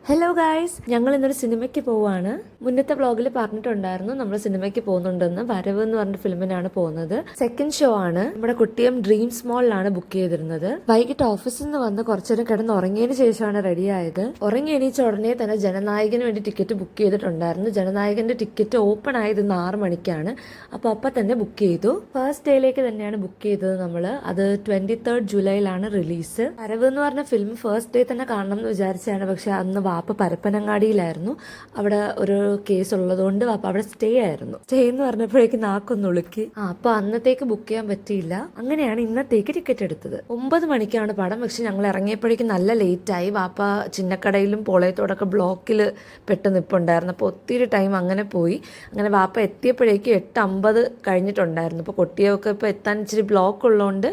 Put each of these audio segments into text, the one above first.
Hello guys, ഞങ്ങൾ ഇന്നൊരു സിനിമയ്ക്ക് പോവാണ്. മുന്നത്തെ വ്ളോഗിൽ പറഞ്ഞിട്ടുണ്ടായിരുന്നു നമ്മൾ സിനിമയ്ക്ക് പോകുന്നുണ്ടെന്ന്. വരവ് എന്ന് പറഞ്ഞ ഫിലിമിനാണ് പോകുന്നത്. സെക്കൻഡ് ഷോ ആണ്. നമ്മുടെ കുട്ടിയം ഡ്രീംസ് മോളിലാണ് ബുക്ക് ചെയ്തിരുന്നത്. വൈകിട്ട് ഓഫീസിൽ നിന്ന് വന്ന് കുറച്ചേരം കിടന്ന് ഉറങ്ങിയതിന് ശേഷമാണ് റെഡിയായത്. ഉറങ്ങി എണീച്ച ഉടനെ തന്നെ ജനനായകന് വേണ്ടി ടിക്കറ്റ് ബുക്ക് ചെയ്തിട്ടുണ്ടായിരുന്നു. ജനനായകന്റെ ടിക്കറ്റ് ഓപ്പൺ ആയത് ഇന്ന് 6 മണിക്കാണ്. അപ്പോൾ തന്നെ ബുക്ക് ചെയ്തു. ഫസ്റ്റ് ഡേയിലേക്ക് തന്നെയാണ് ബുക്ക് ചെയ്തത് നമ്മൾ. അത് 23 ജൂലൈയിലാണ് റിലീസ്. വരവ് എന്ന് പറഞ്ഞ ഫിലിം ഫസ്റ്റ് ഡേ തന്നെ കാണണം എന്ന് വിചാരിച്ചാണ്. പക്ഷെ അന്ന് വാപ്പ പരപ്പനങ്ങാടിയിലായിരുന്നു. അവിടെ ഒരു കേസ് ഉള്ളതുകൊണ്ട് വാപ്പ അവിടെ സ്റ്റേ ആയിരുന്നു. സ്റ്റേ എന്ന് പറഞ്ഞപ്പോഴേക്ക് നാക്കൊന്ന് ഉളുക്കി. അപ്പൊ അന്നത്തേക്ക് ബുക്ക് ചെയ്യാൻ പറ്റിയില്ല. അങ്ങനെയാണ് ഇന്നത്തേക്ക് ടിക്കറ്റ് എടുത്തത്. 9 മണിക്കാണ് പടം. പക്ഷെ ഞങ്ങൾ ഇറങ്ങിയപ്പോഴേക്കും നല്ല ലേറ്റായി. വാപ്പ ചിന്നക്കടയിലും പോളയത്തോടൊക്കെ ബ്ലോക്കിൽ പെട്ട് നിൽപ്പുണ്ടായിരുന്നു. അപ്പോൾ ഒത്തിരി ടൈം അങ്ങനെ പോയി. അങ്ങനെ വാപ്പ എത്തിയപ്പോഴേക്കും 8:50 കഴിഞ്ഞിട്ടുണ്ടായിരുന്നു. അപ്പോൾ കൊട്ടിയൊക്കെ ഇപ്പോൾ എത്താൻ ഇച്ചിരി ബ്ലോക്ക് ഉള്ളതുകൊണ്ട്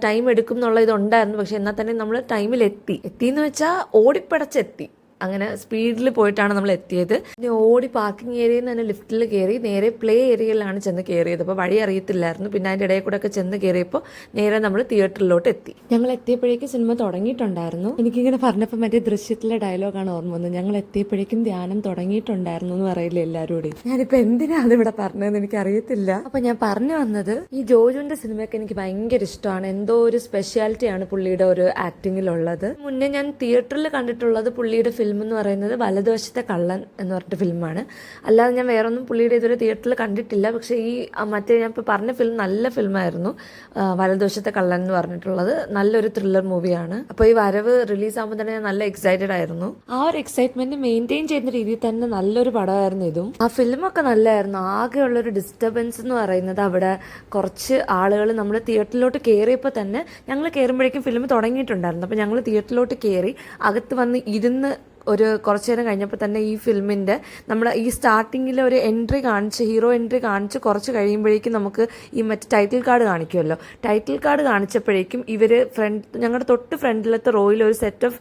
ടൈം എടുക്കും എന്നുള്ള ഇതുണ്ടായിരുന്നു. പക്ഷെ എന്നാൽ തന്നെ നമ്മൾ എത്തിയെന്ന് വെച്ചാൽ ഓടിപ്പടച്ചെത്തി. അങ്ങനെ സ്പീഡിൽ പോയിട്ടാണ് നമ്മൾ എത്തിയത്. പിന്നെ ഓടി പാർക്കിംഗ് ഏരിയയിൽ നിന്ന് തന്നെ ലിഫ്റ്റിൽ കയറി നേരെ പ്ലേ ഏരിയയിലാണ് ചെന്ന് കയറിയത്. അപ്പോൾ വഴി അറിയത്തില്ലായിരുന്നു. പിന്നെ അതിൻ്റെ ഇടയിൽ കൂടെ ഒക്കെ ചെന്ന് കയറിയപ്പോൾ നേരെ നമ്മൾ തിയേറ്ററിലോട്ട് എത്തി. ഞങ്ങൾ എത്തിയപ്പോഴേക്കും സിനിമ തുടങ്ങിയിട്ടുണ്ടായിരുന്നു. എനിക്കിങ്ങനെ പറഞ്ഞപ്പോൾ മറ്റേ ദൃശ്യത്തിലെ ഡയലോഗാണ് ഓർമ്മ വന്നത്. ഞങ്ങൾ എത്തിയപ്പോഴേക്കും ധ്യാനം തുടങ്ങിയിട്ടുണ്ടായിരുന്നു എന്ന് പറയില്ല എല്ലാവരോടും. ഞാനിപ്പോൾ എന്തിനാ അതിവിടെ പറഞ്ഞതെന്ന് എനിക്ക് അറിയത്തില്ല. അപ്പോൾ ഞാൻ പറഞ്ഞു വന്നത്, ഈ ജോജുവിൻ്റെ സിനിമയൊക്കെ എനിക്ക് ഭയങ്കര ഇഷ്ടമാണ്. എന്തോ ഒരു സ്പെഷ്യാലിറ്റിയാണ് പുള്ളിയുടെ ഒരു ആക്ടിങ്ങിലുള്ളത്. മുന്നേ ഞാൻ തിയേറ്ററിൽ കണ്ടിട്ടുള്ളത് പുള്ളിയുടെ ഫിലിം എന്ന് പറയുന്നത് വലതുവശത്തെ കള്ളൻ എന്ന് പറഞ്ഞിട്ട് ഫിലിമാണ്. അല്ലാതെ ഞാൻ വേറൊന്നും പുള്ളിയുടെ ഇതുവരെ തിയേറ്ററിൽ കണ്ടിട്ടില്ല. പക്ഷേ ഈ മറ്റേ ഞാൻ ഇപ്പോൾ പറഞ്ഞ ഫിലിം നല്ല ഫിലിമായിരുന്നു. വലതുവശത്തെ കള്ളൻ എന്ന് പറഞ്ഞിട്ടുള്ളത് നല്ലൊരു ത്രില്ലർ മൂവിയാണ്. അപ്പോൾ ഈ വരവ് റിലീസ് ആകുമ്പോൾ തന്നെ ഞാൻ നല്ല എക്സൈറ്റഡ് ആയിരുന്നു. ആ ഒരു എക്സൈറ്റ്മെന്റ് മെയിൻറ്റെയിൻ ചെയ്യുന്ന രീതിയിൽ തന്നെ നല്ലൊരു പടമായിരുന്നു ഇതും. ആ ഫിലിമൊക്കെ നല്ലതായിരുന്നു. ആകെയുള്ളൊരു ഡിസ്റ്റർബൻസ് എന്ന് പറയുന്നത് അവിടെ കുറച്ച് ആളുകൾ നമ്മൾ തിയേറ്ററിലോട്ട് കയറിയപ്പോൾ തന്നെ ഞങ്ങൾ കയറുമ്പോഴേക്കും ഫിലിം തുടങ്ങിയിട്ടുണ്ടായിരുന്നു. അപ്പോൾ ഞങ്ങൾ തിയേറ്ററിലോട്ട് കയറി അകത്ത് വന്ന് ഇരുന്ന് ഒരു കുറച്ചു നേരം കഴിഞ്ഞപ്പോൾ തന്നെ ഈ ഫിലിമിൻ്റെ നമ്മൾ ഈ സ്റ്റാർട്ടിങ്ങിൽ ഒരു ഹീറോ എൻട്രി കാണിച്ച് കുറച്ച് കഴിയുമ്പോഴേക്കും നമുക്ക് ഈ മറ്റേ ടൈറ്റിൽ കാർഡ് കാണിക്കുമല്ലോ. ടൈറ്റിൽ കാർഡ് കാണിച്ചപ്പോഴേക്കും ഞങ്ങളുടെ തൊട്ട് ഫ്രണ്ടിലത്തെ റോയിൽ ഒരു സെറ്റ് ഓഫ്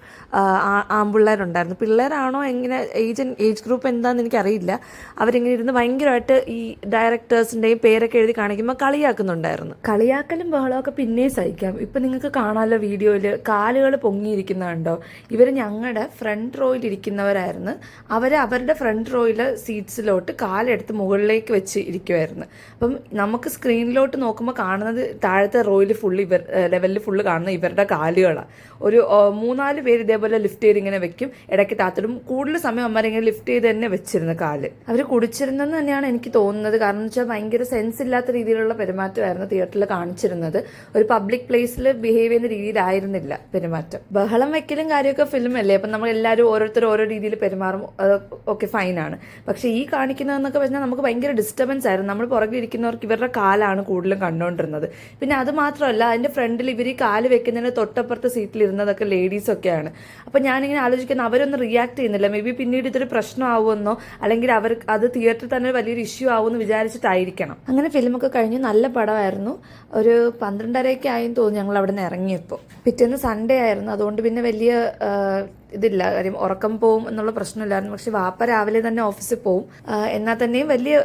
ആൺപിള്ളേരുണ്ടായിരുന്നു. പിള്ളേരാണോ എങ്ങനെ ഏജ് ഗ്രൂപ്പ് എന്താണെന്ന് എനിക്കറിയില്ല. അവരിങ്ങനെ ഇരുന്ന് ഭയങ്കരമായിട്ട് ഈ ഡയറക്ടേഴ്സിൻ്റെയും പേരൊക്കെ എഴുതി കാണിക്കുമ്പോൾ കളിയാക്കുന്നുണ്ടായിരുന്നു. കളിയാക്കലും ബഹളമൊക്കെ പിന്നെയും സഹിക്കാം. ഇപ്പം നിങ്ങൾക്ക് കാണാമല്ലോ വീഡിയോയിൽ കാലുകൾ പൊങ്ങിയിരിക്കുന്നുണ്ടോ. ഇവർ ഞങ്ങളുടെ ഫ്രണ്ട് ഇരിക്കുന്നവരായിരുന്നു. അവരുടെ ഫ്രണ്ട് റോയിൽ സീറ്റ്സിലോട്ട് കാലെടുത്ത് മുകളിലേക്ക് വെച്ച് ഇരിക്കുമായിരുന്നു. അപ്പം നമുക്ക് സ്ക്രീനിലോട്ട് നോക്കുമ്പോൾ കാണുന്നത് താഴത്തെ റോയിൽ ലെവലിൽ ഫുള്ള് കാണുന്ന ഇവരുടെ കാലുകളാണ്. ഒരു 3-4 പേര് ഇതേപോലെ ലിഫ്റ്റ് ചെയ്ത് ഇങ്ങനെ വെക്കും, ഇടയ്ക്ക് താത്തിടും. കൂടുതൽ സമയം അമ്മമാരിങ്ങനെ ലിഫ്റ്റ് ചെയ്ത് തന്നെ വെച്ചിരുന്ന കാല്. അവർ കുടിച്ചിരുന്നെന്ന് തന്നെയാണ് എനിക്ക് തോന്നുന്നത്. കാരണം വെച്ചാൽ ഭയങ്കര സെൻസ് ഇല്ലാത്ത രീതിയിലുള്ള പെരുമാറ്റമായിരുന്നു തിയേറ്ററിൽ കാണിച്ചിരുന്നത്. ഒരു പബ്ലിക് പ്ലേസിൽ ബിഹേവ് ചെയ്യുന്ന രീതിയിലായിരുന്നില്ല പെരുമാറ്റം. ബഹളം വെക്കലും കാര്യമൊക്കെ ഫിലിമല്ലേ. അപ്പം നമ്മൾ എല്ലാവരും ഓരോരുത്തർ ഓരോ രീതിയിൽ പെരുമാറും, ഒക്കെ ഫൈനാണ്. പക്ഷെ ഈ കാണിക്കുന്നതെന്നൊക്കെ പറഞ്ഞാൽ നമുക്ക് ഭയങ്കര ഡിസ്റ്റർബൻസ് ആയിരുന്നു. നമ്മൾ പുറകിലിരിക്കുന്നവർക്ക് ഇവരുടെ കാലാണ് കൂടുതലും കണ്ടുകൊണ്ടിരുന്നത്. പിന്നെ അത് മാത്രമല്ല, അതിൻ്റെ ഫ്രണ്ടിൽ ഇവർ ഈ കാല് വെക്കുന്നതിന് തൊട്ടപ്പുറത്തെ സീറ്റിലിരുന്നതൊക്കെ ലേഡീസൊക്കെയാണ്. അപ്പം ഞാനിങ്ങനെ ആലോചിക്കുന്നത് അവരൊന്നും റിയാക്ട് ചെയ്യുന്നില്ല. മേ ബി പിന്നീട് ഇതൊരു പ്രശ്നമാവുമെന്നോ അല്ലെങ്കിൽ അത് തിയേറ്ററിൽ തന്നെ വലിയൊരു ഇഷ്യൂ ആവുമെന്ന് വിചാരിച്ചിട്ടായിരിക്കണം. അങ്ങനെ ഫിലിമൊക്കെ കഴിഞ്ഞ് നല്ല പടമായിരുന്നു. ഒരു 12:30 ആയെന്ന് തോന്നി ഞങ്ങൾ അവിടെ നിന്ന് ഇറങ്ങിയപ്പോൾ. പിറ്റേന്ന് സൺഡേ ആയിരുന്നു. അതുകൊണ്ട് പിന്നെ വലിയ ഇതില്ല, കാര്യം ഉറക്കം പോവും എന്നുള്ള പ്രശ്നമില്ലായിരുന്നു. പക്ഷെ വാപ്പ രാവിലെ തന്നെ ഓഫീസിൽ പോവും. എന്നാൽ തന്നെയും വലിയ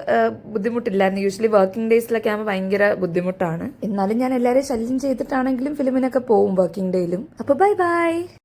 ബുദ്ധിമുട്ടില്ലായിരുന്നു. യൂഷ്വലി വർക്കിംഗ് ഡേയ്സിലൊക്കെ ആകുമ്പോൾ ഭയങ്കര ബുദ്ധിമുട്ടാണ്. എന്നാലും ഞാൻ എല്ലാവരെയും ശല്യം ചെയ്തിട്ടാണെങ്കിലും ഫിലിമിനൊക്കെ പോവും വർക്കിംഗ് ഡേയിലും. അപ്പോൾ ബൈ.